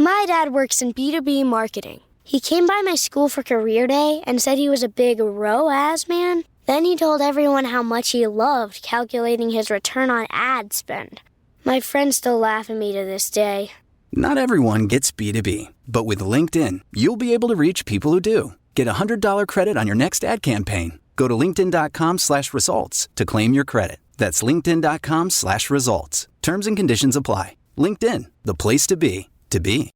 My dad works in B2B marketing. He came by my school for career day and said he was a big ROAS man. Then he told everyone how much he loved calculating his return on ad spend. My friends still laugh at me to this day. Not everyone gets B2B, but with LinkedIn, you'll be able to reach people who do. Get a $100 credit on your next ad campaign. Go to linkedin.com/results to claim your credit. That's linkedin.com/results. Terms and conditions apply. LinkedIn, the place to be, to be.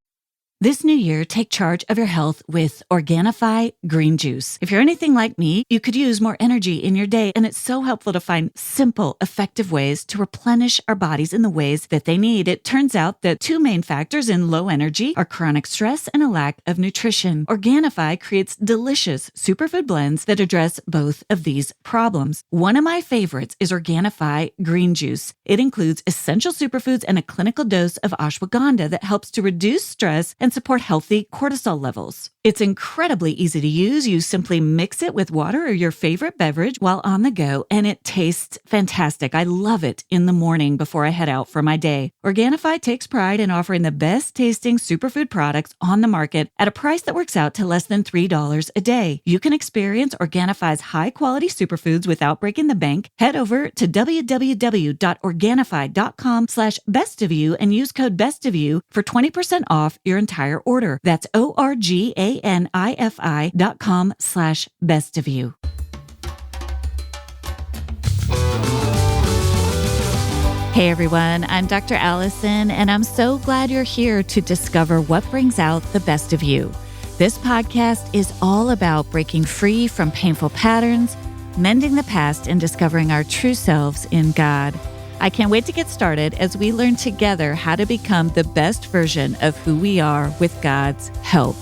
This new year, take charge of your health with Organifi Green Juice. If you're anything like me, you could use more energy in your day, and it's so helpful to find simple, effective ways to replenish our bodies in the ways that they need. It turns out that two main factors in low energy are chronic stress and a lack of nutrition. Organifi creates delicious superfood blends that address both of these problems. One of my favorites is Organifi Green Juice. It includes essential superfoods and a clinical dose of ashwagandha that helps to reduce stress and support healthy cortisol levels. It's incredibly easy to use. You simply mix it with water or your favorite beverage while on the go, and it tastes fantastic. I love it in the morning before I head out for my day. Organifi takes pride in offering the best tasting superfood products on the market at a price that works out to less than $3 a day. You can experience Organifi's high quality superfoods without breaking the bank. Head over to www.organifi.com/bestofyou and use code bestofyou for 20% off your entire order. That's ORGANIFI.com/bestofyou. Hey everyone, I'm Dr. Alison, and I'm so glad you're here to discover what brings out the best of you. This podcast is all about breaking free from painful patterns, mending the past, and discovering our true selves in God. I can't wait to get started as we learn together how to become the best version of who we are with God's help.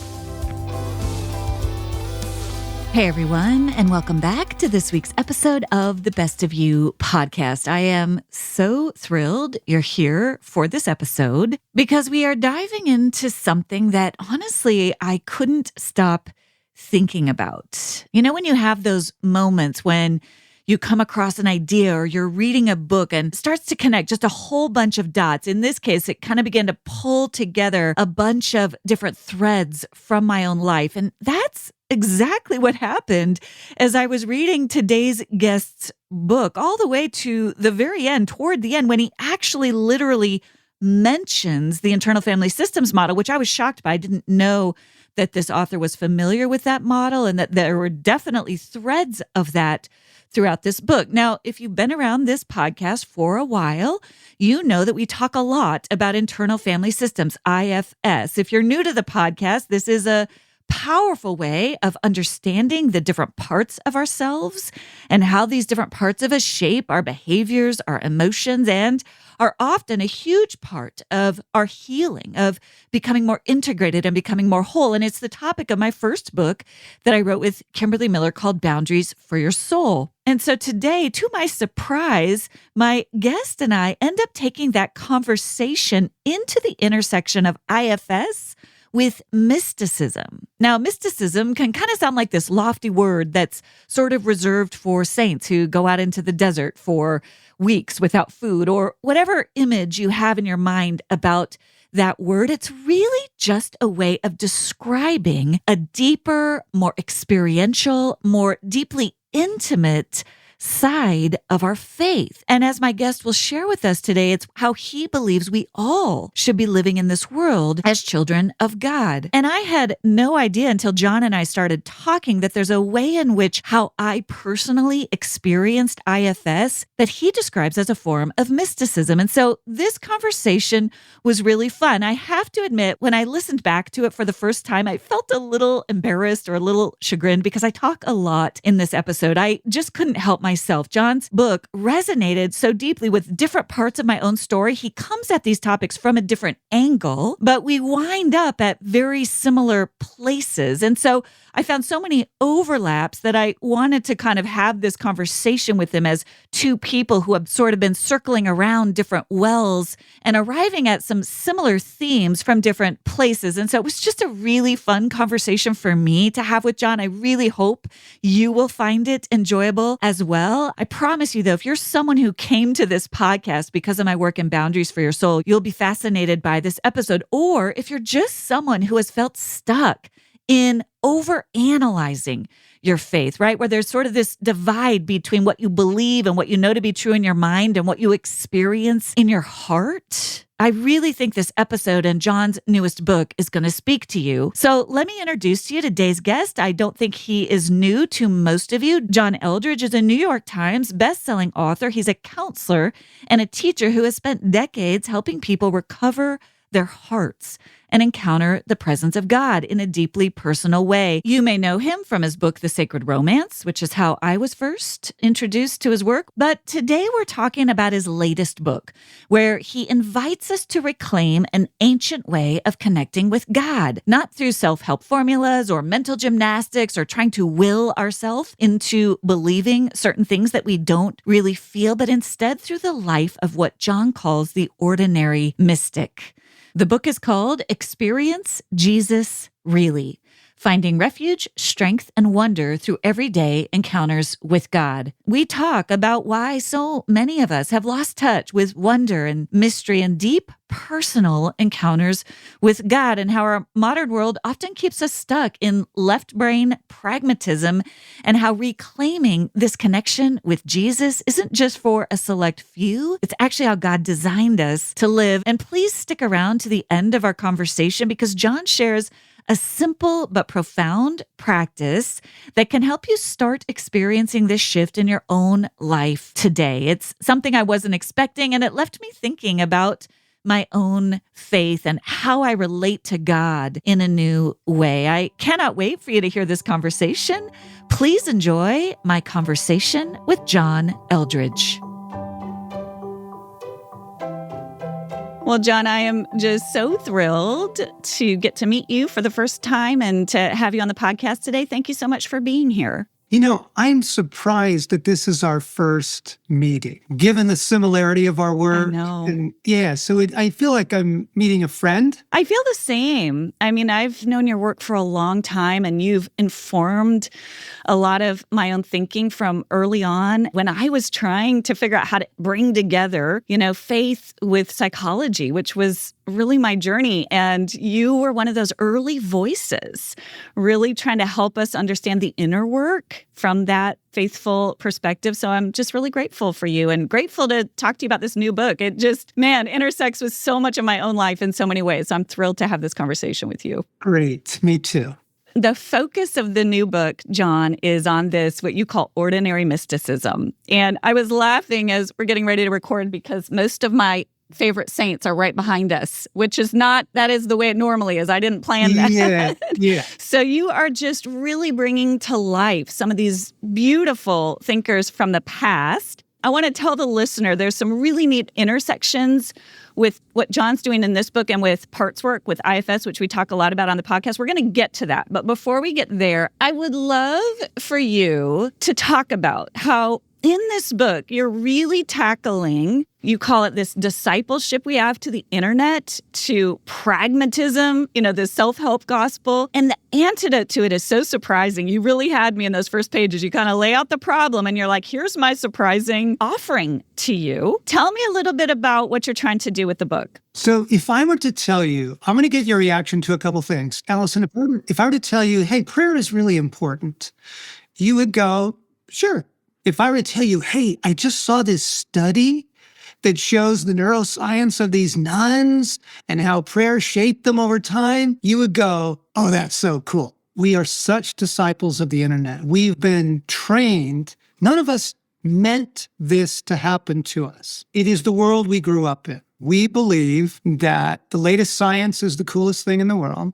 Hey everyone, and welcome back to this week's episode of the Best of You podcast. I am so thrilled you're here for this episode because we are diving into something that honestly I couldn't stop thinking about. You know, when you have those moments when you come across an idea or you're reading a book and starts to connect just a whole bunch of dots. In this case, it kind of began to pull together a bunch of different threads from my own life. And that's exactly what happened as I was reading today's guest's book all the way to the very end, toward the end, when he actually literally mentions the internal family systems model, which I was shocked by. I didn't know that this author was familiar with that model and that there were definitely threads of that throughout this book. Now, if you've been around this podcast for a while, you know that we talk a lot about internal family systems, IFS. If you're new to the podcast, this is a powerful way of understanding the different parts of ourselves and how these different parts of us shape our behaviors, our emotions, and are often a huge part of our healing, of becoming more integrated and becoming more whole. And it's the topic of my first book that I wrote with Kimberly Miller called Boundaries for Your Soul. And so today, to my surprise, my guest and I end up taking that conversation into the intersection of IFS with mysticism. Now, mysticism can kind of sound like this lofty word that's sort of reserved for saints who go out into the desert for weeks without food, or whatever image you have in your mind about that word. It's really just a way of describing a deeper, more experiential, more deeply intimate side of our faith. And as my guest will share with us today, it's how he believes we all should be living in this world as children of God. And I had no idea until John and I started talking that there's a way in which how I personally experienced IFS that he describes as a form of mysticism. And so this conversation was really fun. I have to admit, when I listened back to it for the first time, I felt a little embarrassed or a little chagrined because I talk a lot in this episode. I just couldn't help myself. John's book resonated so deeply with different parts of my own story. He comes at these topics from a different angle, but we wind up at very similar places. And so I found so many overlaps that I wanted to kind of have this conversation with him as two people who have sort of been circling around different wells and arriving at some similar themes from different places. And so it was just a really fun conversation for me to have with John. I really hope you will find it enjoyable as well. well. I promise you, though, if you're someone who came to this podcast because of my work in Boundaries for Your Soul, you'll be fascinated by this episode. Or if you're just someone who has felt stuck in overanalyzing your faith, right? Where there's sort of this divide between what you believe and what you know to be true in your mind and what you experience in your heart. I really think this episode and John's newest book is going to speak to you. So let me introduce to you today's guest. I don't think he is new to most of you. John Eldredge is a New York Times bestselling author. He's a counselor and a teacher who has spent decades helping people recover their hearts and encounter the presence of God in a deeply personal way. You may know him from his book, The Sacred Romance, which is how I was first introduced to his work. But today we're talking about his latest book, where he invites us to reclaim an ancient way of connecting with God, not through self-help formulas or mental gymnastics or trying to will ourselves into believing certain things that we don't really feel, but instead through the life of what John calls the ordinary mystic. The book is called Experience Jesus Really: Finding Refuge, Strength, and Wonder Through Everyday Encounters with God. We talk about why so many of us have lost touch with wonder and mystery and deep personal encounters with God, and how our modern world often keeps us stuck in left brain pragmatism, and how reclaiming this connection with Jesus isn't just for a select few. It's actually how God designed us to live. And please stick around to the end of our conversation, because John shares a simple but profound practice that can help you start experiencing this shift in your own life today. It's something I wasn't expecting, and it left me thinking about my own faith and how I relate to God in a new way. I cannot wait for you to hear this conversation. Please enjoy my conversation with John Eldredge. Well, John, I am just so thrilled to get to meet you for the first time and to have you on the podcast today. Thank you so much for being here. You know, I'm surprised that this is our first meeting, given the similarity of our work. I know. And so I feel like I'm meeting a friend. I feel the same. I mean, I've known your work for a long time, and you've informed a lot of my own thinking from early on when I was trying to figure out how to bring together, faith with psychology, which was really my journey. And you were one of those early voices, really trying to help us understand the inner work from that faithful perspective. So I'm just really grateful for you and grateful to talk to you about this new book. It just, intersects with so much of my own life in so many ways. So I'm thrilled to have this conversation with you. Great. Me too. The focus of the new book, John, is on this, what you call ordinary mysticism. And I was laughing as we're getting ready to record because most of my favorite saints are right behind us, which is not, that is the way it normally is. I didn't plan that. Yeah. So you are just really bringing to life some of these beautiful thinkers from the past. I want to tell the listener there's some really neat intersections with what John's doing in this book and with Part's work with IFS, which we talk a lot about on the podcast. We're going to get to that. But before we get there, I would love for you to talk about how in this book, you're really tackling, you call it this discipleship we have to the internet, to pragmatism, the self-help gospel. And the antidote to it is so surprising. You really had me in those first pages. You kind of lay out the problem and you're like, here's my surprising offering to you. Tell me a little bit about what you're trying to do with the book. So if I were to tell you, I'm going to get your reaction to a couple things. Alison, if I were to tell you, hey, prayer is really important, you would go, sure. If I were to tell you, hey, I just saw this study that shows the neuroscience of these nuns and how prayer shaped them over time, you would go, oh, that's so cool. We are such disciples of the internet. We've been trained. None of us meant this to happen to us. It is the world we grew up in. We believe that the latest science is the coolest thing in the world.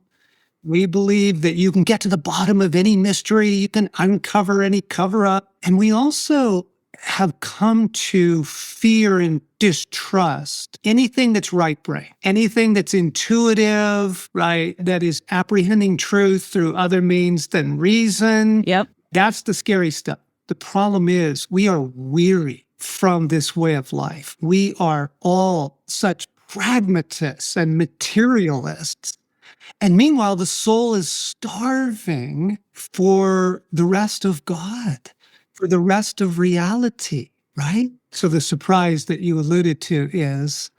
We believe that you can get to the bottom of any mystery, you can uncover any cover-up. And we also have come to fear and distrust anything that's right brain, anything that's intuitive, right, that is apprehending truth through other means than reason. Yep. That's the scary stuff. The problem is we are weary from this way of life. We are all such pragmatists and materialists. And meanwhile, the soul is starving for the rest of God, for the rest of reality, right? So the surprise that you alluded to is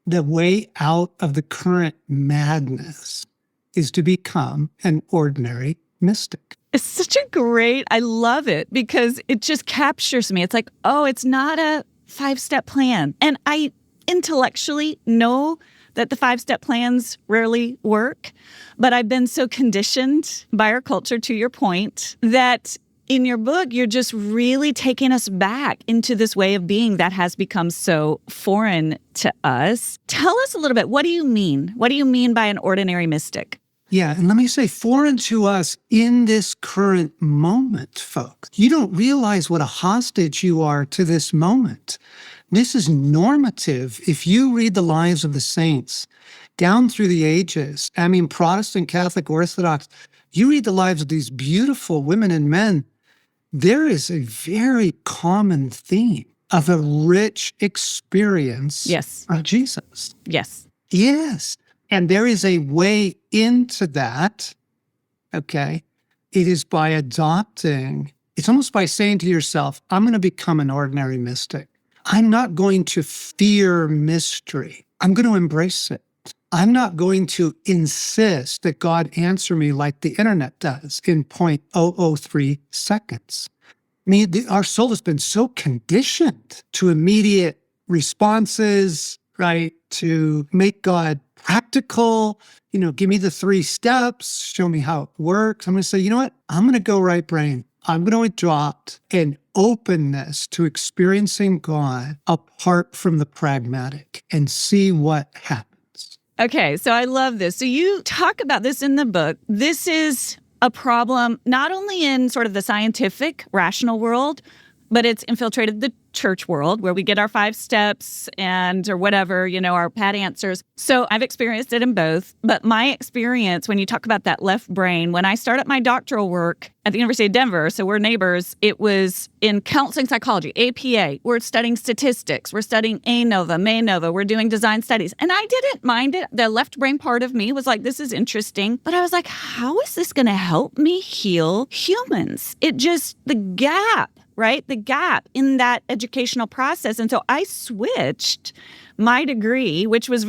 the way out of the current madness is to become an ordinary mystic. It's such a great, I love it because it just captures me. It's like, oh, it's not a 5-step plan. And I intellectually know that the 5-step plans rarely work, but I've been so conditioned by our culture, to your point, that in your book, you're just really taking us back into this way of being that has become so foreign to us. Tell us a little bit, what do you mean? What do you mean by an ordinary mystic? Yeah, and let me say, foreign to us in this current moment, folks. You don't realize what a hostage you are to this moment. This is normative. If you read the lives of the saints down through the ages, I mean, Protestant, Catholic, Orthodox, you read the lives of these beautiful women and men, there is a very common theme of a rich experience of Jesus. Yes. Yes. And there is a way into that, okay? It is by adopting, it's almost by saying to yourself, I'm going to become an ordinary mystic. I'm not going to fear mystery. I'm going to embrace it. I'm not going to insist that God answer me like the internet does in 0.003 seconds. I mean, our soul has been so conditioned to immediate responses, right? To make God practical, give me the 3 steps, show me how it works. I'm going to say, you know what? I'm going to go right brain. I'm going to adopt an openness to experiencing God apart from the pragmatic and see what happens. Okay, so I love this. So you talk about this in the book. This is a problem not only in sort of the scientific, rational world, but it's infiltrated the church world where we get our 5 steps or whatever, our pat answers. So I've experienced it in both. But my experience, when you talk about that left brain, when I started my doctoral work at the University of Denver, so we're neighbors, it was in counseling psychology, APA. We're studying statistics. We're studying ANOVA, MANOVA. We're doing design studies. And I didn't mind it. The left brain part of me was like, this is interesting. But I was like, how is this going to help me heal humans? The gap. Right? The gap in that educational process. And so I switched my degree, which was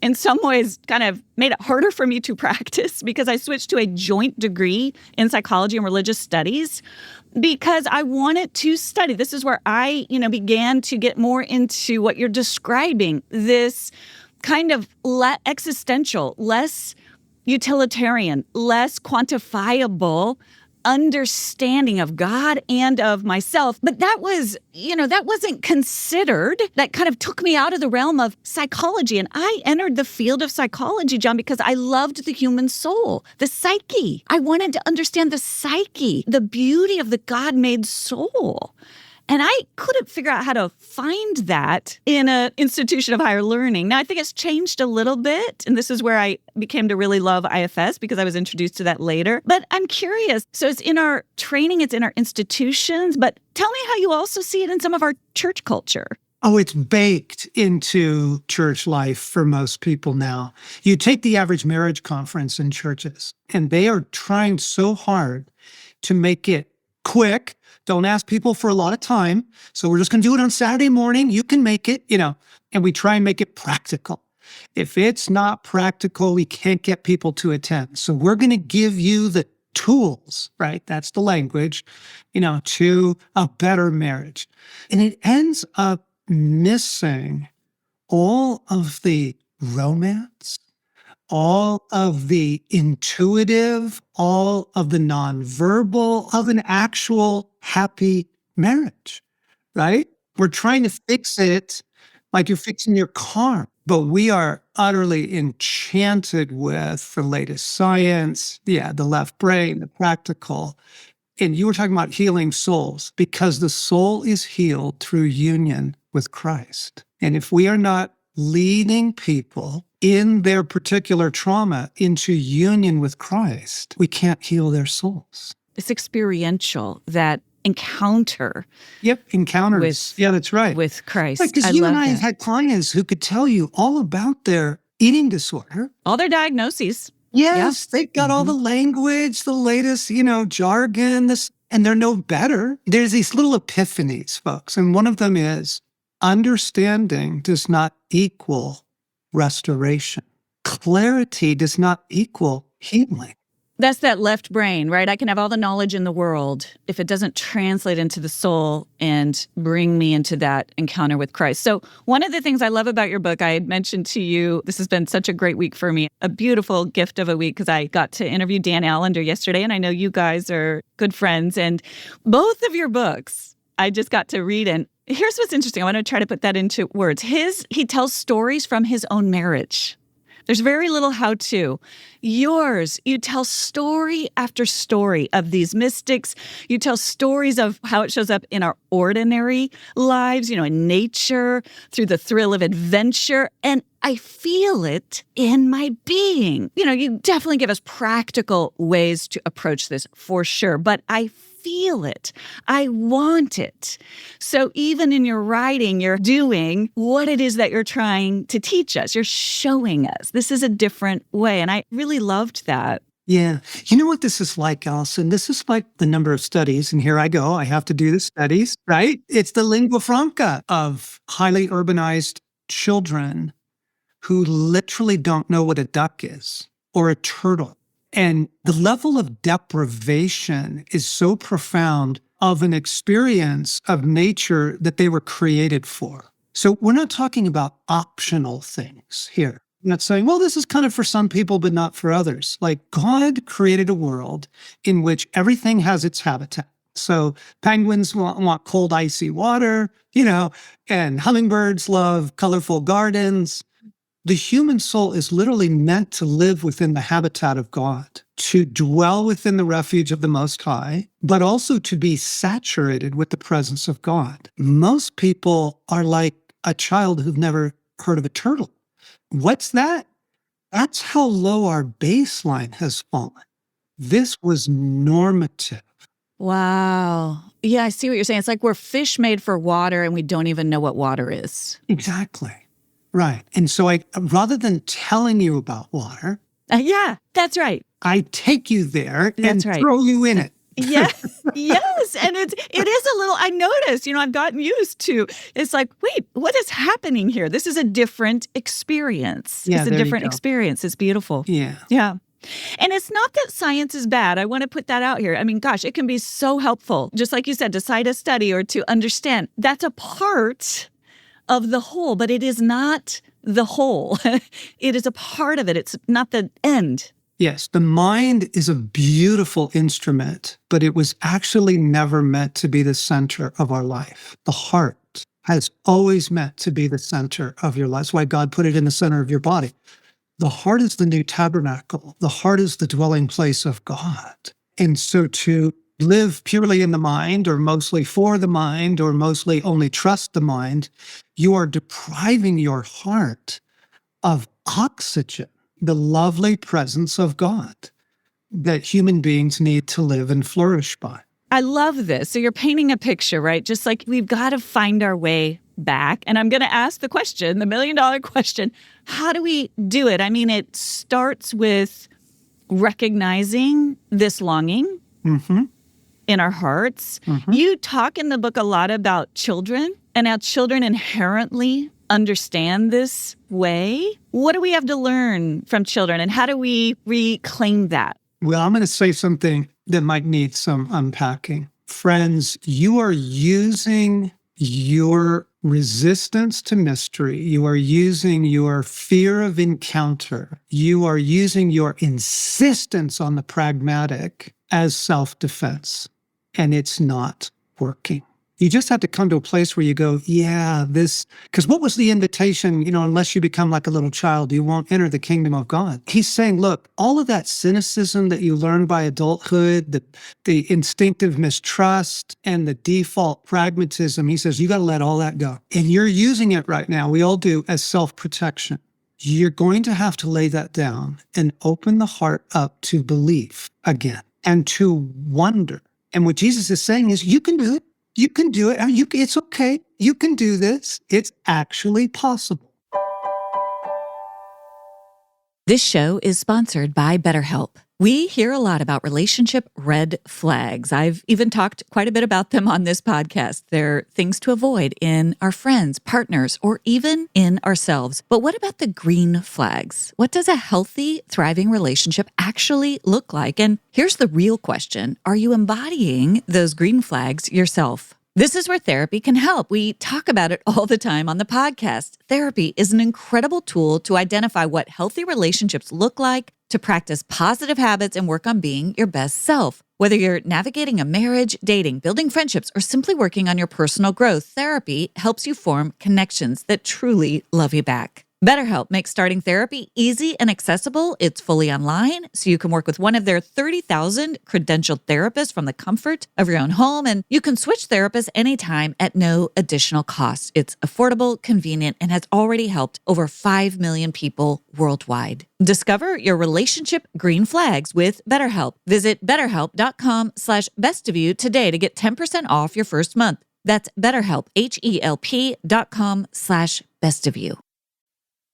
in some ways, kind of made it harder for me to practice because I switched to a joint degree in psychology and religious studies because I wanted to study. This is where I, began to get more into what you're describing, this kind of existential, less utilitarian, less quantifiable understanding of God and of myself. But that was, that wasn't considered. That kind of took me out of the realm of psychology. And I entered the field of psychology, John, because I loved the human soul, the psyche. I wanted to understand the psyche, the beauty of the God-made soul. And I couldn't figure out how to find that in an institution of higher learning. Now, I think it's changed a little bit. And this is where I became to really love IFS because I was introduced to that later. But I'm curious. So it's in our training, it's in our institutions. But tell me how you also see it in some of our church culture. Oh, it's baked into church life for most people now. You take the average marriage conference in churches, and they are trying so hard to make it quick. Don't ask people for a lot of time. So we're just going to do it on Saturday morning. You can make it, and we try and make it practical. If it's not practical, we can't get people to attend. So we're going to give you the tools, right? That's the language, to a better marriage. And it ends up missing all of the romance, all of the intuitive, all of the nonverbal of an actual happy marriage, right? We're trying to fix it like you're fixing your car, but we are utterly enchanted with the latest science, the left brain, the practical. And you were talking about healing souls because the soul is healed through union with Christ. And if we are not leading people in their particular trauma into union with Christ, we can't heal their souls. It's experiential, that encounter. Yep, encounters. That's right. With Christ. Because you and I have had clients who could tell you all about their eating disorder. All their diagnoses. Yes, they've got all the language, the latest, jargon, and they're no better. There's these little epiphanies, folks. And one of them is understanding does not equal restoration. Clarity does not equal healing. That's that left brain, right? I can have all the knowledge in the world if it doesn't translate into the soul and bring me into that encounter with Christ. So one of the things I love about your book, I had mentioned to you, this has been such a great week for me, a beautiful gift of a week, because I got to interview Dan Allender yesterday, and I know you guys are good friends. And both of your books, I just got to read. And here's what's interesting. I want to try to put that into words. He tells stories from his own marriage. There's very little how-to. Yours, you tell story after story of these mystics. You tell stories of how it shows up in our ordinary lives, in nature, through the thrill of adventure. And I feel it in my being. You definitely give us practical ways to approach this for sure, but I feel it. I want it. So even in your writing, you're doing what it is that you're trying to teach us. You're showing us this is a different way. And I really loved that. Yeah. You know what this is like, Alison? This is like the number of studies, and here I go. I have to do the studies, right? It's the lingua franca of highly urbanized children who literally don't know what a duck is or a turtle. And the level of deprivation is so profound of an experience of nature that they were created for. So we're not talking about optional things here. I'm not saying, well, this is kind of for some people, but not for others. Like, God created a world in which everything has its habitat. So penguins want cold, icy water, and hummingbirds love colorful gardens. The human soul is literally meant to live within the habitat of God, to dwell within the refuge of the Most High, but also to be saturated with the presence of God. Most people are like a child who've never heard of a turtle. What's that? That's how low our baseline has fallen. This was normative. Wow. Yeah, I see what you're saying. It's like we're fish made for water and we don't even know what water is. Exactly. Right. And so rather than telling you about water. Yeah, that's right. I take you there and right. throw you in it. Yes. And it is a little, I noticed, I've gotten used to, it's like, wait, what is happening here? This is a different experience. Yeah, it's a different experience. It's beautiful. Yeah. Yeah. And it's not that science is bad. I want to put that out here. I mean, gosh, it can be so helpful. Just like you said, to cite a study or to understand. That's a part of the whole, but it is not the whole. It is a part of it. It's not the end. Yes, the mind is a beautiful instrument, but it was actually never meant to be the center of our life. The heart has always meant to be the center of your life. That's why God put it in the center of your body. The heart is the new tabernacle. The heart is the dwelling place of God. And so to live purely in the mind, or mostly for the mind, or mostly only trust the mind, you are depriving your heart of oxygen, the lovely presence of God that human beings need to live and flourish by. I love this. So you're painting a picture, right? Just like we've got to find our way back. And I'm going to ask the question, the million-dollar question, how do we do it? I mean, it starts with recognizing this longing in our hearts. You talk in the book a lot about children and how children inherently understand this way. What do we have to learn from children, and how do we reclaim that? Well, I'm going to say something that might need some unpacking. Friends, you are using your resistance to mystery. You are using your fear of encounter. You are using your insistence on the pragmatic as self-defense, and it's not working. You just have to come to a place where you go, yeah, this, because what was the invitation? Unless you become like a little child, you won't enter the kingdom of God. He's saying, look, all of that cynicism that you learn by adulthood, the instinctive mistrust and the default pragmatism, he says, you got to let all that go. And you're using it right now, we all do, as self-protection. You're going to have to lay that down and open the heart up to belief again and to wonder. And what Jesus is saying is, you can do it. You can do it. It's okay. You can do this. It's actually possible. This show is sponsored by BetterHelp. We hear a lot about relationship red flags. I've even talked quite a bit about them on this podcast. They're things to avoid in our friends, partners, or even in ourselves. But what about the green flags? What does a healthy, thriving relationship actually look like? And here's the real question. Are you embodying those green flags yourself? This is where therapy can help. We talk about it all the time on the podcast. Therapy is an incredible tool to identify what healthy relationships look like, to practice positive habits and work on being your best self. Whether you're navigating a marriage, dating, building friendships, or simply working on your personal growth, therapy helps you form connections that truly love you back. BetterHelp makes starting therapy easy and accessible. It's fully online, so you can work with one of their 30,000 credentialed therapists from the comfort of your own home, and you can switch therapists anytime at no additional cost. It's affordable, convenient, and has already helped over 5 million people worldwide. Discover your relationship green flags with BetterHelp. Visit betterhelp.com/bestofyou today to get 10% off your first month. That's BetterHelp, HELP.com/bestofyou.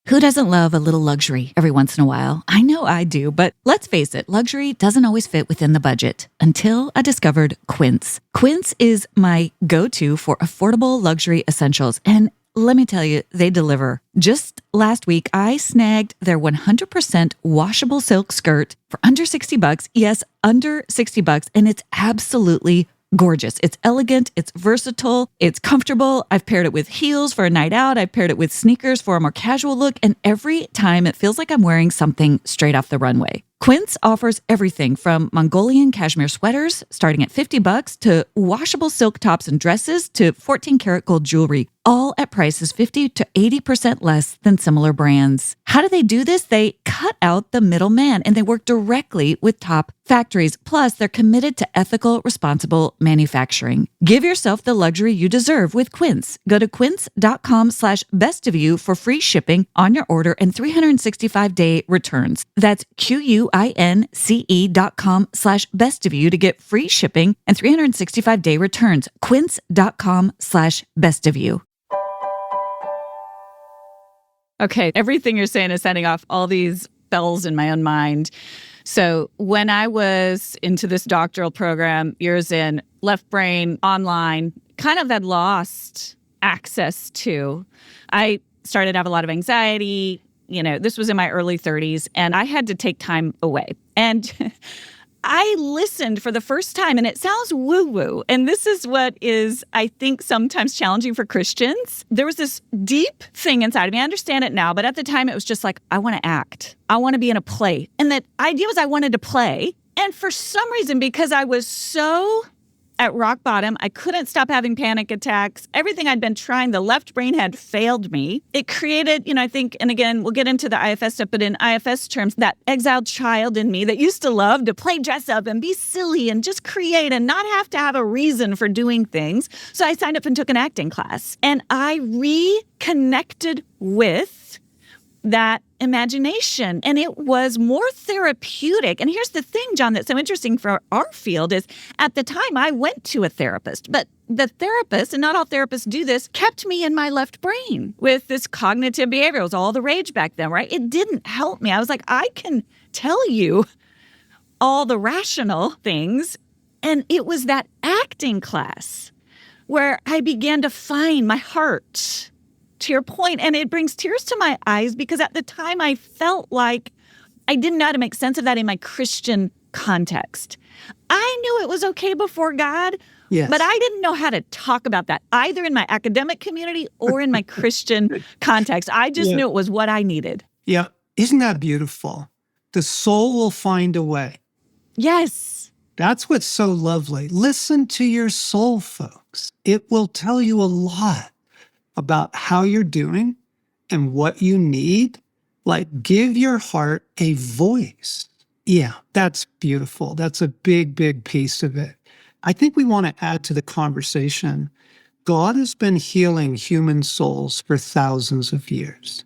Who doesn't love a little luxury every once in a while? I know I do, but let's face it, luxury doesn't always fit within the budget until I discovered Quince. Quince is my go-to for affordable luxury essentials, and let me tell you, they deliver. Just last week, I snagged their 100% washable silk skirt for under $60. Yes, under $60, and it's absolutely gorgeous. It's elegant, it's versatile, it's comfortable. I've paired it with heels for a night out. I've paired it with sneakers for a more casual look. And every time it feels like I'm wearing something straight off the runway. Quince offers everything from Mongolian cashmere sweaters starting at $50 to washable silk tops and dresses to 14 karat gold jewelry, all at prices 50 to 80% less than similar brands. How do they do this? They cut out the middleman and they work directly with top factories. Plus, they're committed to ethical, responsible manufacturing. Give yourself the luxury you deserve with Quince. Go to quince.com/bestofyou for free shipping on your order and 365-day returns. That's QUINCE.com/bestofyou to get free shipping and 365-day returns. Quince.com/bestofyou. Okay, everything you're saying is setting off all these bells in my own mind. So when I was into this doctoral program, years in, left brain, online, kind of had lost access to, I started to have a lot of anxiety. You know, this was in my early 30s, and I had to take time away. And I listened for the first time, and it sounds woo-woo. And this is what is, I think, sometimes challenging for Christians. There was this deep thing inside of me. I understand it now, but at the time it was just like, I want to act. I want to be in a play. And the idea was I wanted to play. And for some reason, because I was so at rock bottom, I couldn't stop having panic attacks. Everything I'd been trying, the left brain had failed me. It created, I think, and again, we'll get into the IFS stuff, but in IFS terms, that exiled child in me that used to love to play dress up and be silly and just create and not have to have a reason for doing things. So I signed up and took an acting class. And I reconnected with that imagination. And it was more therapeutic. And here's the thing, John, that's so interesting for our field is at the time I went to a therapist, but the therapist, and not all therapists do this, kept me in my left brain with this cognitive behavior. It was all the rage back then, right? It didn't help me. I was like, I can tell you all the rational things. And it was that acting class where I began to find my heart, to your point, and it brings tears to my eyes because at the time I felt like I didn't know how to make sense of that in my Christian context. I knew it was okay before God, yes, but I didn't know how to talk about that either in my academic community or in my Christian context. I just knew it was what I needed. Yeah. Isn't that beautiful? The soul will find a way. Yes. That's what's so lovely. Listen to your soul, folks. It will tell you a lot about how you're doing and what you need. Like, give your heart a voice. Yeah, that's beautiful. That's a big, big piece of it. I think we want to add to the conversation. God has been healing human souls for thousands of years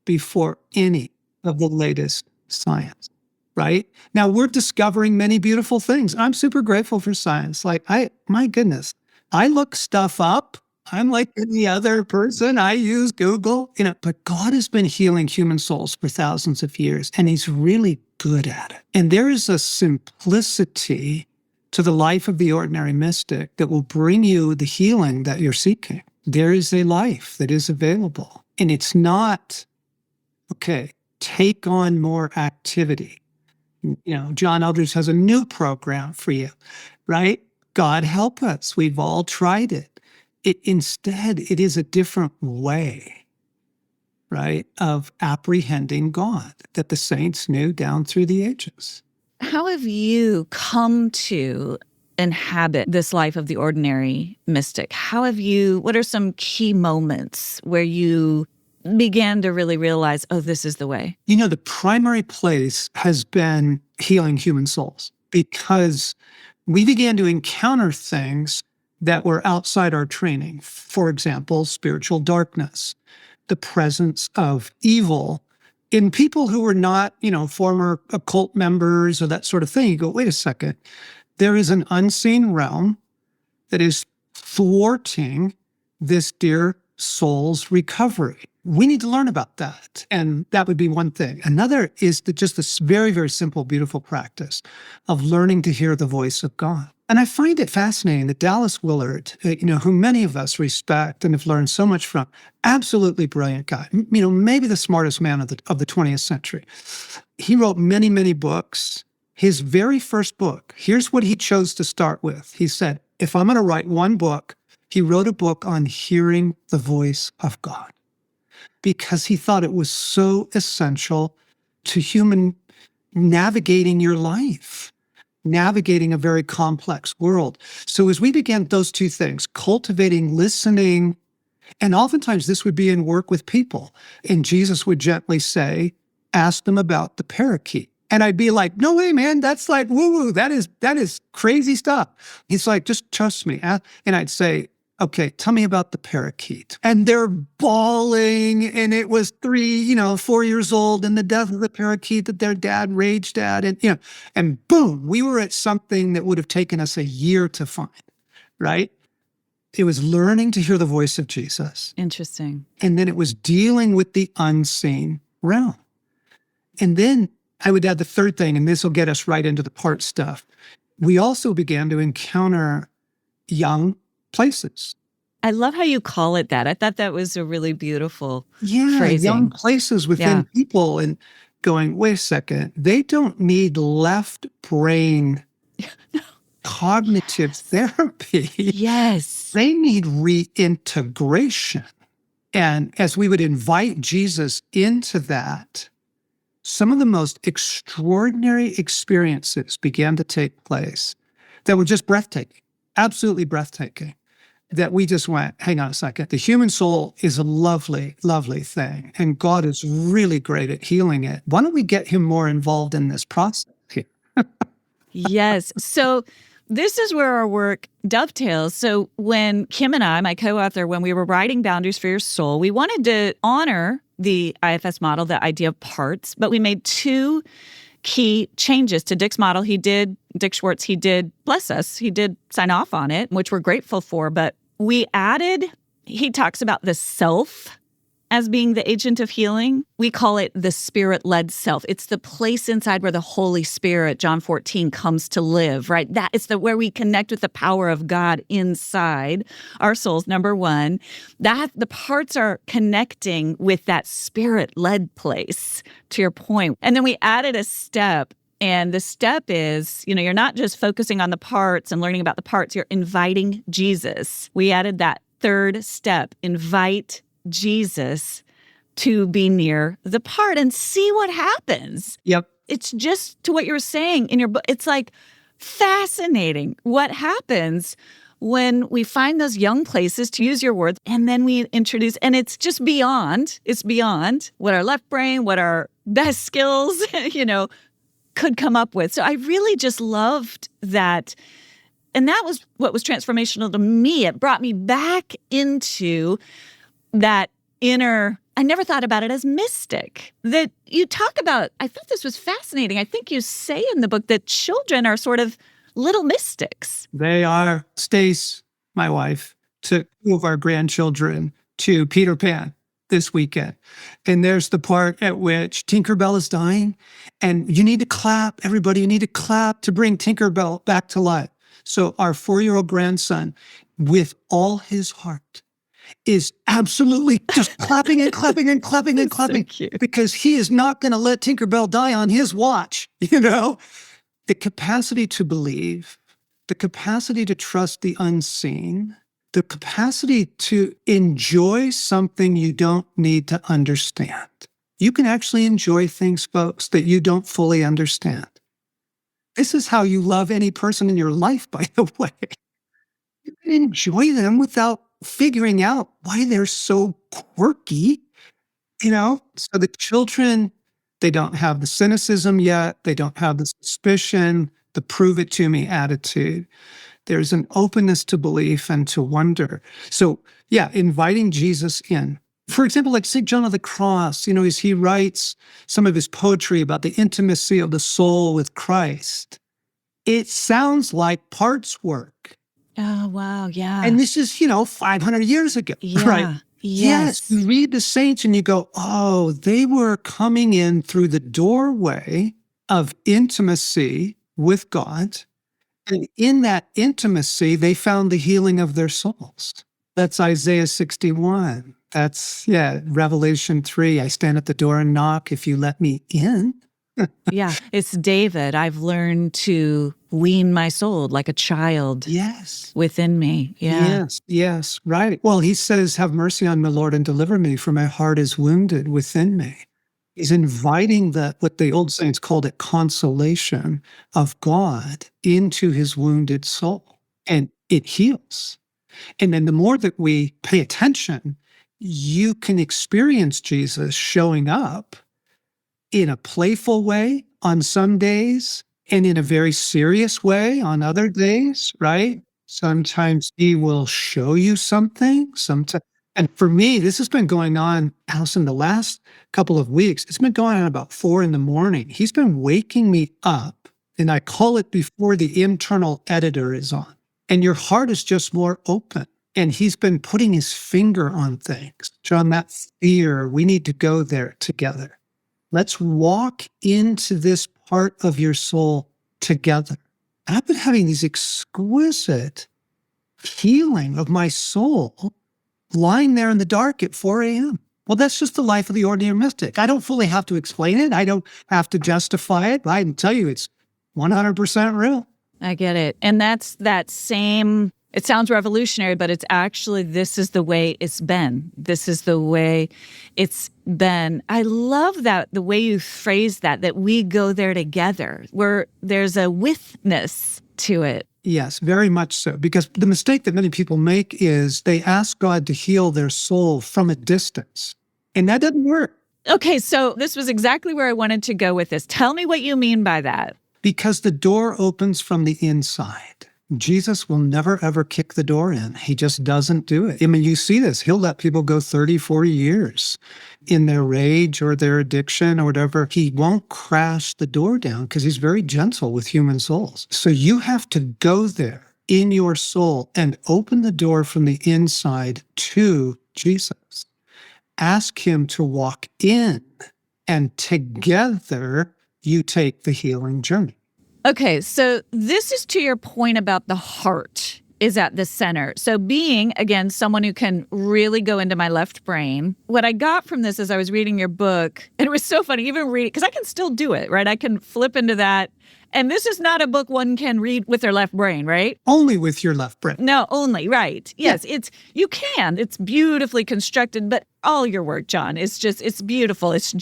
before any of the latest science, right? Now, we're discovering many beautiful things. I'm super grateful for science. My goodness, I look stuff up I'm like any other person. I use Google, but God has been healing human souls for thousands of years, and he's really good at it. And there is a simplicity to the life of the ordinary mystic that will bring you the healing that you're seeking. There is a life that is available, and it's not, okay, take on more activity. John Eldredge has a new program for you, right? God help us. We've all tried it. Instead, it is a different way, right, of apprehending God that the saints knew down through the ages. How have you come to inhabit this life of the ordinary mystic? What are some key moments where you began to really realize, oh, this is the way? The primary place has been healing human souls, because we began to encounter things that were outside our training. For example, spiritual darkness, the presence of evil in people who were not, former occult members or that sort of thing. You go, wait a second, there is an unseen realm that is thwarting this dear soul's recovery. We need to learn about that. And that would be one thing. Another is just this very, very simple, beautiful practice of learning to hear the voice of God. And I find it fascinating that Dallas Willard, who many of us respect and have learned so much from, absolutely brilliant guy, maybe the smartest man of the 20th century. He wrote many, many books. His very first book, here's what he chose to start with. He said, if I'm going to write one book, he wrote a book on hearing the voice of God, because he thought it was so essential to human navigating your life, navigating a very complex world. So as we began those two things, cultivating listening, and oftentimes this would be in work with people, and Jesus would gently say, ask them about the parakeet. And I'd be like, no way, man, that's like woo-woo. That is crazy stuff. He's like, just trust me. And I'd say, okay, tell me about the parakeet. And they're bawling, and it was 4 years old, and the death of the parakeet that their dad raged at. And boom, we were at something that would have taken us a year to find, right? It was learning to hear the voice of Jesus. Interesting. And then it was dealing with the unseen realm. And then I would add the third thing, and this will get us right into the part stuff. We also began to encounter young places. I love how you call it that. I thought that was a really beautiful phrasing. Young places within people, and going, wait a second, they don't need left brain cognitive therapy. Yes. They need reintegration. And as we would invite Jesus into that, some of the most extraordinary experiences began to take place that were just breathtaking, absolutely breathtaking, that we just went, hang on a second. The human soul is a lovely, lovely thing, and God is really great at healing it. Why don't we get him more involved in this process here? Yes. So this is where our work dovetails. So when Kim and I, my co-author, when we were writing Boundaries for Your Soul, we wanted to honor the IFS model, the idea of parts, but we made two key changes to Dick's model. Dick Schwartz, he did bless us. He did sign off on it, which we're grateful for, but he talks about the self as being the agent of healing. We call it the spirit-led self. It's the place inside where the Holy Spirit, John 14, comes to live, right? That is where we connect with the power of God inside our souls, number one. That the parts are connecting with that spirit-led place, to your point. And then we added a step. And the step is, you're not just focusing on the parts and learning about the parts, you're inviting Jesus. We added that third step, invite Jesus to be near the part and see what happens. Yep. It's just to what you were saying in your book. It's like fascinating what happens when we find those young places, to use your words, and then we introduce, and it's just beyond what our left brain, what our best skills, could come up with. So I really just loved that. And that was what was transformational to me. It brought me back into that inner, I never thought about it as mystic, that you talk about. I thought this was fascinating. I think you say in the book that children are sort of little mystics. They are. Stace, my wife, took two of our grandchildren to Peter Pan this weekend. And there's the part at which Tinkerbell is dying. And you need to clap, everybody, you need to clap to bring Tinkerbell back to life. So our 4-year-old grandson, with all his heart, is absolutely just clapping and clapping and clapping and clapping, so cute. because he is not going to let Tinkerbell die on his watch, you know? The capacity to believe, the capacity to trust the unseen, the capacity to enjoy something you don't need to understand. You can actually enjoy things, folks, that you don't fully understand. This is how you love any person in your life, by the way. You can enjoy them without figuring out why they're so quirky, you know? So the children, they don't have the cynicism yet. They don't have the suspicion, the prove it to me attitude. There's an openness to belief and to wonder. So yeah, inviting Jesus in. For example, like St. John of the Cross, you know, as he writes some of his poetry about the intimacy of the soul with Christ, it sounds like parts work. Oh, wow. Yeah. And this is, 500 years ago, Yeah. right? Yes. You read the saints and you go, oh, they were coming in through the doorway of intimacy with God. And in that intimacy, they found the healing of their souls. That's Isaiah 61. That's, Revelation 3. I stand at the door and knock. If you let me in. Yeah. It's David. I've learned to wean my soul like a child. Yes. Within me. Yeah. Yes. Right. Well, he says, have mercy on me, Lord, and deliver me, for my heart is wounded within me. He's inviting what the old saints called it, consolation of God into his wounded soul. And it heals. And then the more that we pay attention, you can experience Jesus showing up in a playful way on some days and in a very serious way on other days, right? Sometimes he will show you something. And for me, this has been going on, Alison, the last couple of weeks. It's been going on about 4 a.m. He's been waking me up, and I call it before the internal editor is on. And your heart is just more open. And he's been putting his finger on things. John, that fear, we need to go there together. Let's walk into this part of your soul together. And I've been having these exquisite healing of my soul lying there in the dark at 4 a.m. Well, that's just the life of the ordinary mystic. I don't fully have to explain it. I don't have to justify it. I can tell you it's 100% real. I get it. And that's that same, it sounds revolutionary, but it's actually, this is the way it's been. This is the way it's been. I love that, the way you phrase that we go there together, where there's a withness to it. Yes, very much so. Because the mistake that many people make is they ask God to heal their soul from a distance. And that doesn't work. Okay, so this was exactly where I wanted to go with this. Tell me what you mean by that. Because the door opens from the inside. Jesus will never, ever kick the door in. He just doesn't do it. I mean, you see this. He'll let people go 30, 40 years in their rage or their addiction or whatever. He won't crash the door down because he's very gentle with human souls. So you have to go there in your soul and open the door from the inside to Jesus. Ask him to walk in, and together you take the healing journey. Okay, so this is to your point about the heart is at the center. So being, again, someone who can really go into my left brain, what I got from this as I was reading your book, and it was so funny, even reading, because I can still do it, right? I can flip into that. And this is not a book one can read with their left brain, right? Only with your left brain. No, only, right. Yes, you can. It's beautifully constructed, but all your work, John, it's beautiful. It's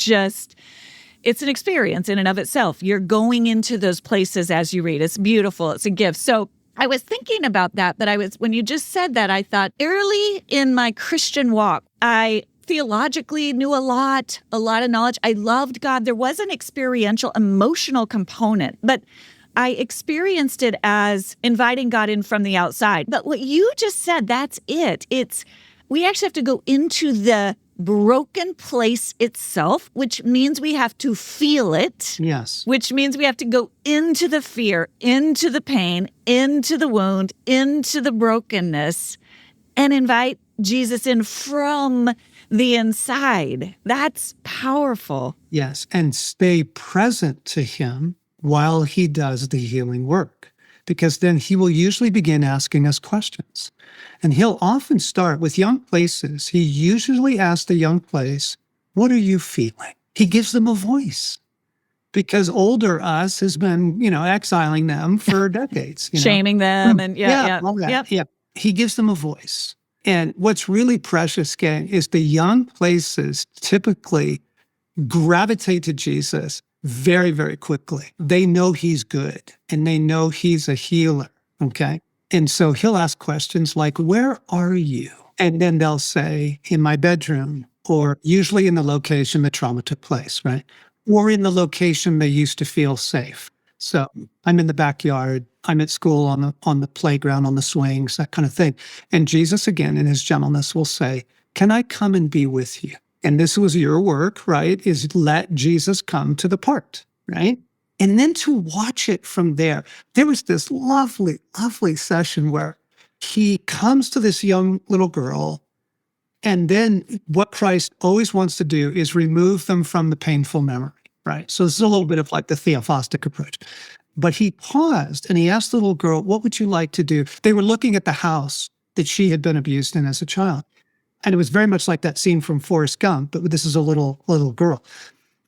an experience in and of itself. You're going into those places as you read. It's beautiful. It's a gift. So I was thinking about that, but when you just said that, I thought early in my Christian walk, I theologically knew a lot of knowledge. I loved God. There was an experiential, emotional component, but I experienced it as inviting God in from the outside. But what you just said, that's it. We actually have to go into the broken place itself, which means we have to feel it. Yes. Which means we have to go into the fear, into the pain, into the wound, into the brokenness, and invite Jesus in from the inside. That's powerful. Yes, and stay present to him while he does the healing work, because then he will usually begin asking us questions. And he'll often start with young places. He usually asks the young place, what are you feeling? He gives them a voice, because older us has been, exiling them for decades. Shaming them and all that. Yeah. He gives them a voice. And what's really precious, gang, is the young places typically gravitate to Jesus very, very quickly. They know he's good and they know he's a healer, okay? And so he'll ask questions like, where are you? And then they'll say, in my bedroom, or usually in the location the trauma took place, right? Or in the location they used to feel safe. So I'm in the backyard, I'm at school on the playground, on the swings, that kind of thing. And Jesus, again, in his gentleness, will say, can I come and be with you? And this was your work, right, is let Jesus come to the part, right? And then to watch it from there. There was this lovely, lovely session where he comes to this young little girl, and then what Christ always wants to do is remove them from the painful memory, right? So this is a little bit of like the theophostic approach. But he paused and he asked the little girl, what would you like to do? They were looking at the house that she had been abused in as a child. And it was very much like that scene from Forrest Gump, but this is a little girl.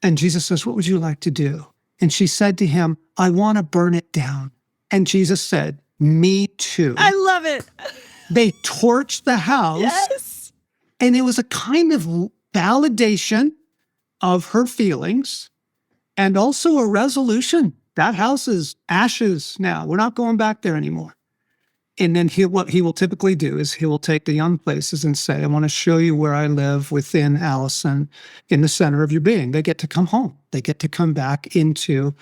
And Jesus says, what would you like to do? And she said to him, I want to burn it down. And Jesus said, me too. I love it. They torched the house. Yes. And it was a kind of validation of her feelings and also a resolution. That house is ashes now. We're not going back there anymore. And then what he will typically do is he will take the young places and say, I want to show you where I live within Alison, in the center of your being. They get to come home. They get to come back into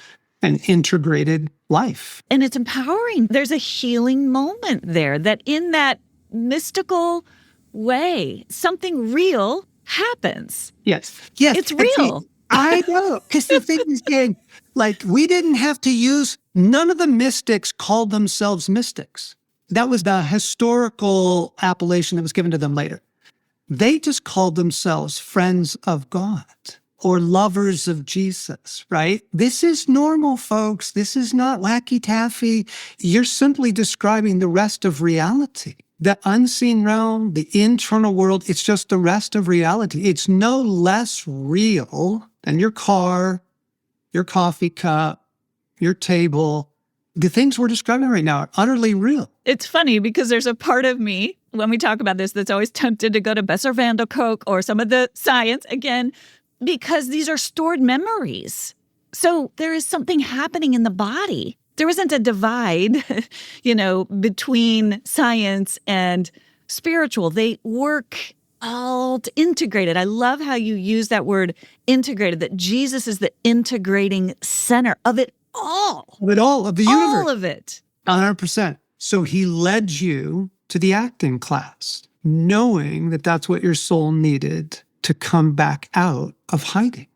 an integrated life. And it's empowering. There's a healing moment there, that in that mystical way, something real happens. Yes. It's real. I know. Because the thing is, gang, like, we didn't have to use, none of the mystics called themselves mystics. That was the historical appellation that was given to them later. They just called themselves friends of God or lovers of Jesus, right? This is normal, folks. This is not wacky taffy. You're simply describing the rest of reality. The unseen realm, the internal world, it's just the rest of reality. It's no less real than your car, your coffee cup, your table. The things we're describing right now are utterly real. It's funny because there's a part of me, when we talk about this, that's always tempted to go to Besser Van der Kolk or some of the science, again, because these are stored memories. So there is something happening in the body. There isn't a divide, between science and spiritual. They work all integrated. I love how you use that word integrated, that Jesus is the integrating center of it all. Of it all, of the universe. All of it. 100%. So he led you to the acting class, knowing that that's what your soul needed to come back out of hiding.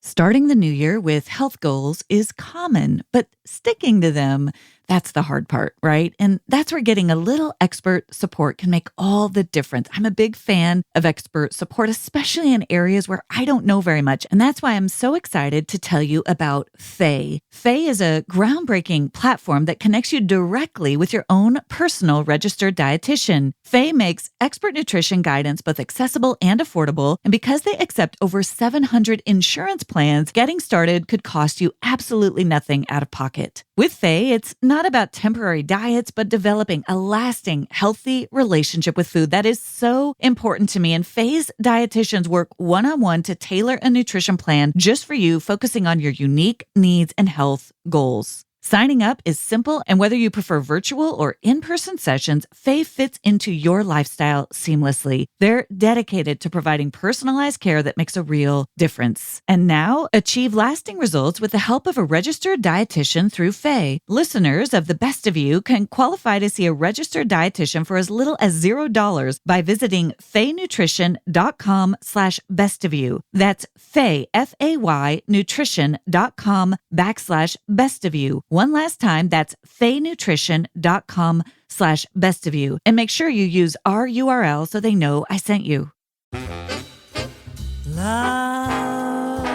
Starting the new year with health goals is common, but sticking to them, that's the hard part, right? And that's where getting a little expert support can make all the difference. I'm a big fan of expert support, especially in areas where I don't know very much. And that's why I'm so excited to tell you about Faye. Faye is a groundbreaking platform that connects you directly with your own personal registered dietitian. Faye makes expert nutrition guidance both accessible and affordable. And because they accept over 700 insurance plans, getting started could cost you absolutely nothing out of pocket. With Faye, it's not about temporary diets, but developing a lasting, healthy relationship with food. That is so important to me. And Faye's dietitians work one-on-one to tailor a nutrition plan just for you, focusing on your unique needs and health goals. Signing up is simple, and whether you prefer virtual or in-person sessions, Faye fits into your lifestyle seamlessly. They're dedicated to providing personalized care that makes a real difference. And now, achieve lasting results with the help of a registered dietitian through Faye. Listeners of The Best of You can qualify to see a registered dietitian for as little as $0 by visiting faynutrition.com/bestofyou. That's Faye, F-A-Y, nutrition.com/bestofyou. One last time, that's faynutrition.com/bestofyou. And make sure you use our URL so they know I sent you. Love,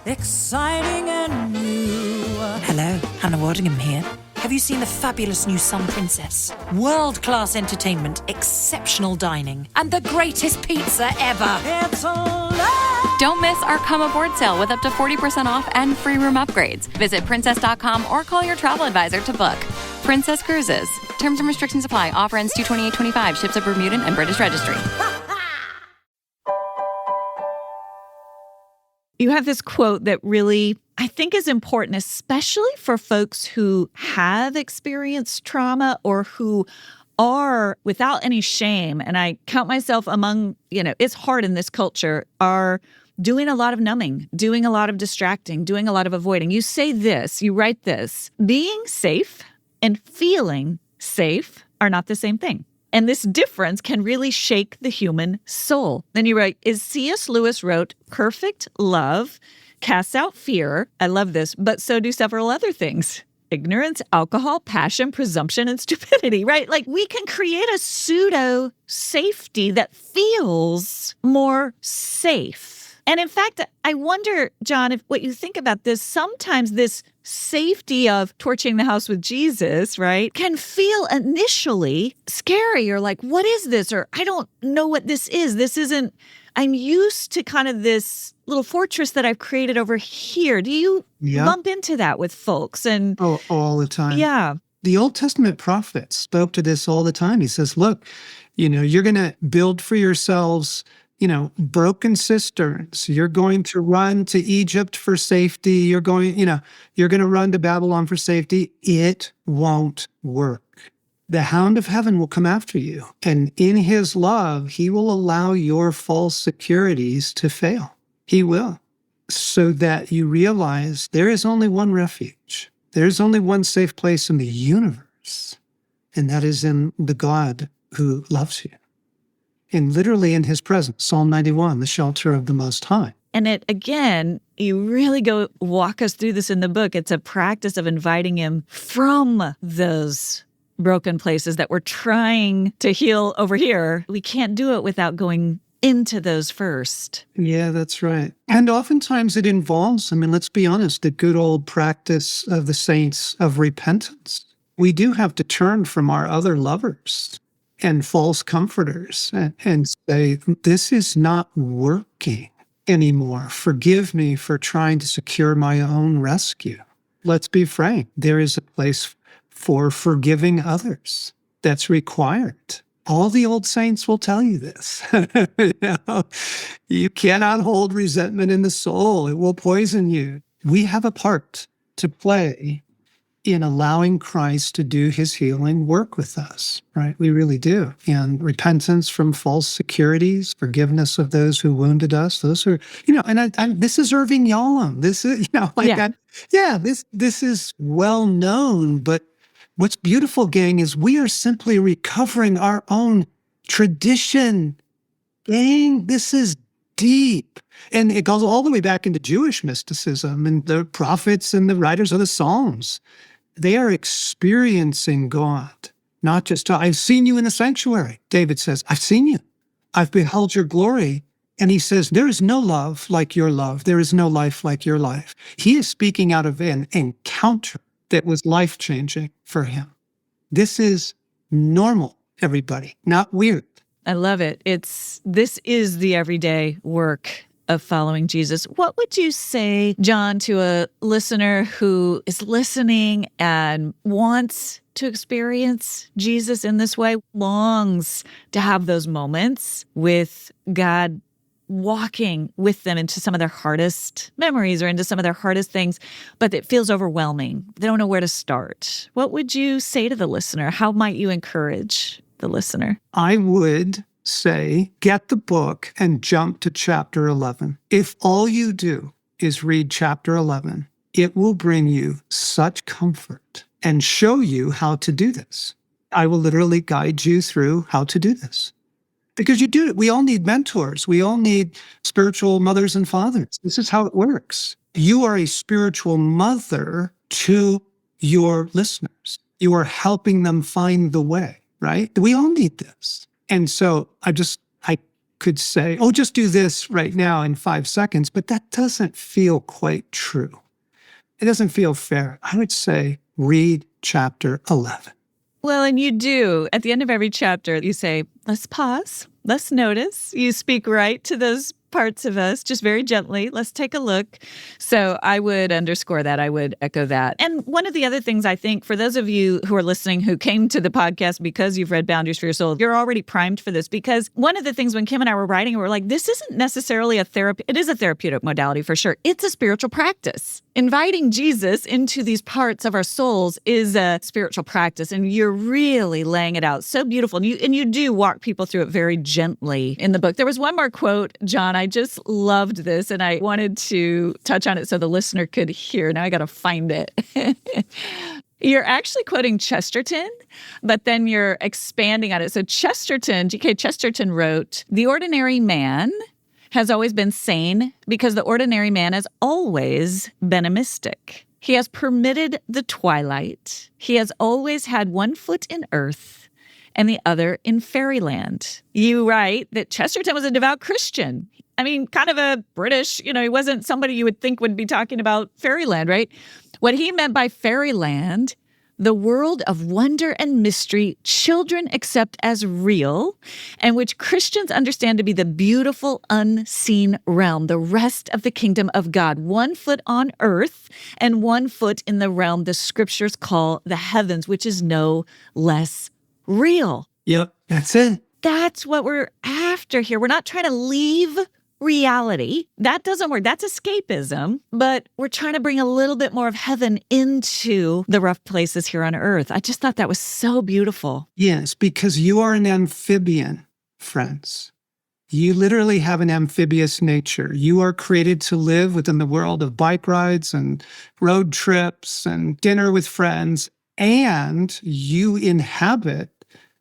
exciting and new. Hello, Hannah Waddingham here. Have you seen the fabulous new Sun Princess? World-class entertainment, exceptional dining, and the greatest pizza ever. It's a love. Don't miss our Come Aboard sale with up to 40% off and free room upgrades. Visit princess.com or call your travel advisor to book. Princess Cruises. Terms and restrictions apply. Offer ends 2/28/25. Ships of Bermudan and British Registry. You have this quote that really, I think, is important, especially for folks who have experienced trauma or who are, without any shame, and I count myself among, it's hard in this culture, are doing a lot of numbing, doing a lot of distracting, doing a lot of avoiding. You say this, you write this. Being safe and feeling safe are not the same thing. And this difference can really shake the human soul. Then you write, as C.S. Lewis wrote, perfect love casts out fear. I love this, but so do several other things. Ignorance, alcohol, passion, presumption, and stupidity, right? Like we can create a pseudo safety that feels more safe. And in fact, I wonder, John, if what you think about this, sometimes this safety of torching the house with Jesus, right, can feel initially scary or like, what is this? Or I don't know what this is. This isn't, I'm used to kind of this little fortress that I've created over here. Do you bump into that with folks? And all the time. Yeah. The Old Testament prophet spoke to this all the time. He says, look, you're going to build for yourselves broken cisterns. You're going to run to Egypt for safety. You're going to run to Babylon for safety. It won't work. The hound of heaven will come after you. And in his love, he will allow your false securities to fail. He will. So that you realize there is only one refuge. There's only one safe place in the universe. And that is in the God who loves you. And literally in his presence, Psalm 91, the shelter of the Most High. And it, again, you really walk us through this in the book. It's a practice of inviting him from those broken places that we're trying to heal over here. We can't do it without going into those first. Yeah, that's right. And oftentimes it involves, let's be honest, the good old practice of the saints of repentance. We do have to turn from our other lovers and false comforters and say, this is not working anymore. Forgive me for trying to secure my own rescue. Let's be frank. There is a place for forgiving others that's required. All the old saints will tell you this. You cannot hold resentment in the soul. It will poison you. We have a part to play in allowing Christ to do his healing work with us, right? We really do. And repentance from false securities, forgiveness of those who wounded us, those are, and this is Irving Yalom. This is, this is well known, but what's beautiful, gang, is we are simply recovering our own tradition. Gang, this is deep. And it goes all the way back into Jewish mysticism and the prophets and the writers of the Psalms. They are experiencing God, not just, I've seen you in the sanctuary. David says, I've seen you. I've beheld your glory. And he says, there is no love like your love. There is no life like your life. He is speaking out of an encounter that was life-changing for him. This is normal, everybody, not weird. I love it. This is the everyday work of following Jesus. What would you say, John, to a listener who is listening and wants to experience Jesus in this way, longs to have those moments with God, walking with them into some of their hardest memories or into some of their hardest things, but it feels overwhelming. They don't know where to start. What would you say to the listener? How might you encourage the listener? I would say, get the book and jump to chapter 11. If all you do is read chapter 11, it will bring you such comfort and show you how to do this. I will literally guide you through how to do this. Because you do it. We all need mentors. We all need spiritual mothers and fathers. This is how it works. You are a spiritual mother to your listeners. You are helping them find the way, right? We all need this. And so I could say, oh, just do this right now in 5 seconds, but that doesn't feel quite true. It doesn't feel fair. I would say read chapter 11. Well, and you do. At the end of every chapter, you say, let's pause, let's notice. You speak right to those parts of us, just very gently. Let's take a look. So I would underscore that. I would echo that. And one of the other things I think for those of you who are listening who came to the podcast because you've read Boundaries for Your Soul, you're already primed for this, because one of the things when Kim and I were writing, we were like, this isn't necessarily a therapy. It is a therapeutic modality for sure. It's a spiritual practice. Inviting Jesus into these parts of our souls is a spiritual practice, and you're really laying it out so beautiful. And you do walk people through it very gently in the book. There was one more quote, John. I just loved this, and I wanted to touch on it so the listener could hear. Now I got to find it. You're actually quoting Chesterton, but then you're expanding on it. So G.K. Chesterton wrote, "The ordinary man has always been sane because the ordinary man has always been a mystic. He has permitted the twilight. He has always had one foot in earth and the other in fairyland." You write that Chesterton was a devout Christian. I mean, kind of a British, he wasn't somebody you would think would be talking about fairyland, right? What he meant by fairyland, the world of wonder and mystery children accept as real, and which Christians understand to be the beautiful unseen realm, the rest of the kingdom of God, 1 foot on earth and 1 foot in the realm the scriptures call the heavens, which is no less real. Yep, that's it. That's what we're after here. We're not trying to leave reality. That doesn't work. That's escapism. But we're trying to bring a little bit more of heaven into the rough places here on earth. I just thought that was so beautiful. Yes, because you are an amphibian, friends. You literally have an amphibious nature. You are created to live within the world of bike rides and road trips and dinner with friends. And you inhabit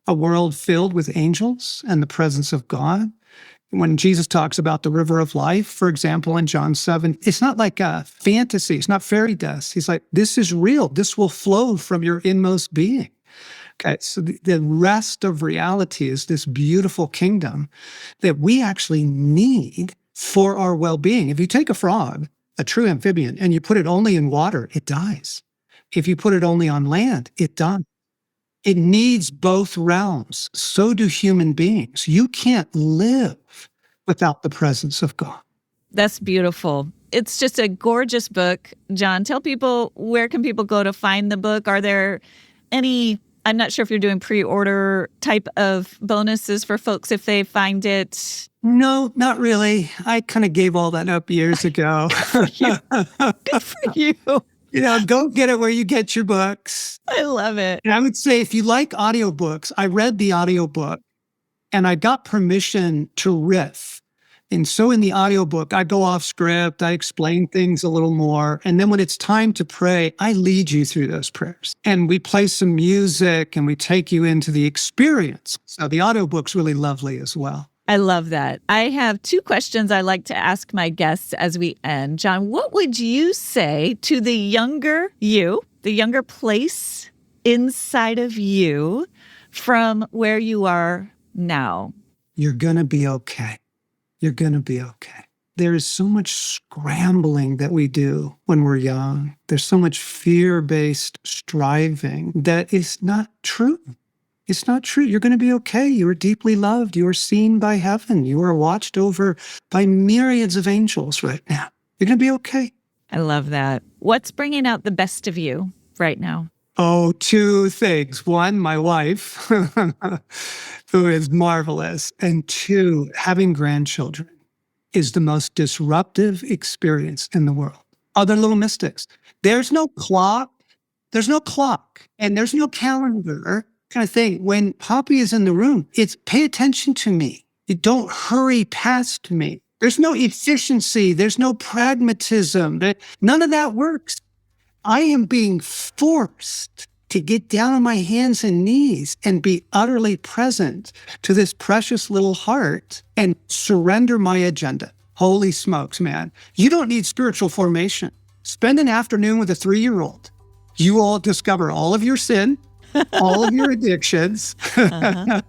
a world filled with angels and the presence of God. When Jesus talks about the river of life, for example, in John 7, it's not like a fantasy. It's not fairy dust. He's like, this is real. This will flow from your inmost being. Okay, so the rest of reality is this beautiful kingdom that we actually need for our well-being. If you take a frog, a true amphibian, and you put it only in water, it dies. If you put it only on land, it dies. It needs both realms. So do human beings. You can't live without the presence of God. That's beautiful. It's just a gorgeous book. John, tell people, where can people go to find the book? Are there any, I'm not sure if you're doing pre-order type of bonuses for folks if they find it? No, not really. I kind of gave all that up years ago. Good for you. Go get it where you get your books. I love it. And I would say if you like audiobooks, I read the audiobook and I got permission to riff. And so in the audiobook, I go off script, I explain things a little more. And then when it's time to pray, I lead you through those prayers. And we play some music and we take you into the experience. So the audiobook's really lovely as well. I love that. I have 2 questions I like to ask my guests as we end. John, what would you say to the younger you, the younger place inside of you from where you are now? You're going to be okay. You're going to be okay. There is so much scrambling that we do when we're young. There's so much fear-based striving that is not true. It's not true. You're going to be okay. You are deeply loved. You are seen by heaven. You are watched over by myriads of angels right now. You're going to be okay. I love that. What's bringing out the best of you right now? Oh, 2 things. 1, my wife, who is marvelous. And 2, having grandchildren is the most disruptive experience in the world. Other little mystics. There's no clock. There's no clock. And there's no calendar. Kind of thing. When Poppy is in the room, it's pay attention to me. You don't hurry past me. There's no efficiency. There's no pragmatism. None of that works. I am being forced to get down on my hands and knees and be utterly present to this precious little heart and surrender my agenda. Holy smokes, man. You don't need spiritual formation. Spend an afternoon with a 3-year-old. You will discover all of your sin, all of your addictions, and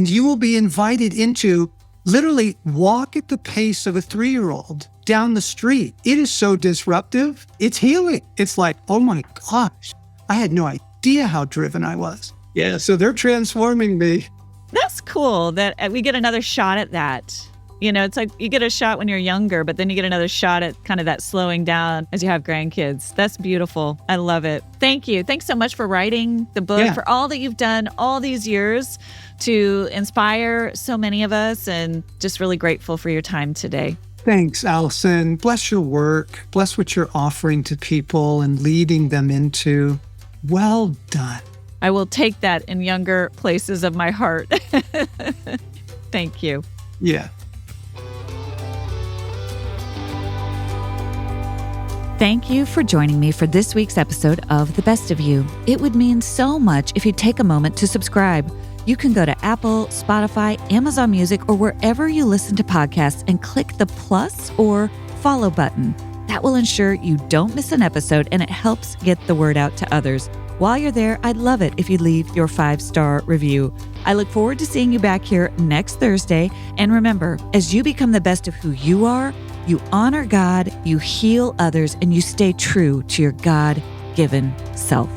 you will be invited into literally walk at the pace of a 3-year-old down the street. It is so disruptive. It's healing. It's like, oh my gosh, I had no idea how driven I was. Yeah, so they're transforming me. That's cool that we get another shot at that. You know, it's like you get a shot when you're younger, but then you get another shot at kind of that slowing down as you have grandkids. That's beautiful. I love it. Thank you. Thanks so much for writing the book, for all that you've done all these years to inspire so many of us, and just really grateful for your time today. Thanks, Alison. Bless your work. Bless what you're offering to people and leading them into. Well done. I will take that in younger places of my heart. Thank you. Yeah. Thank you for joining me for this week's episode of The Best of You. It would mean so much if you'd take a moment to subscribe. You can go to Apple, Spotify, Amazon Music, or wherever you listen to podcasts and click the plus or follow button. That will ensure you don't miss an episode, and it helps get the word out to others. While you're there, I'd love it if you'd leave your 5-star review. I look forward to seeing you back here next Thursday. And remember, as you become the best of who you are, you honor God, you heal others, and you stay true to your God-given self.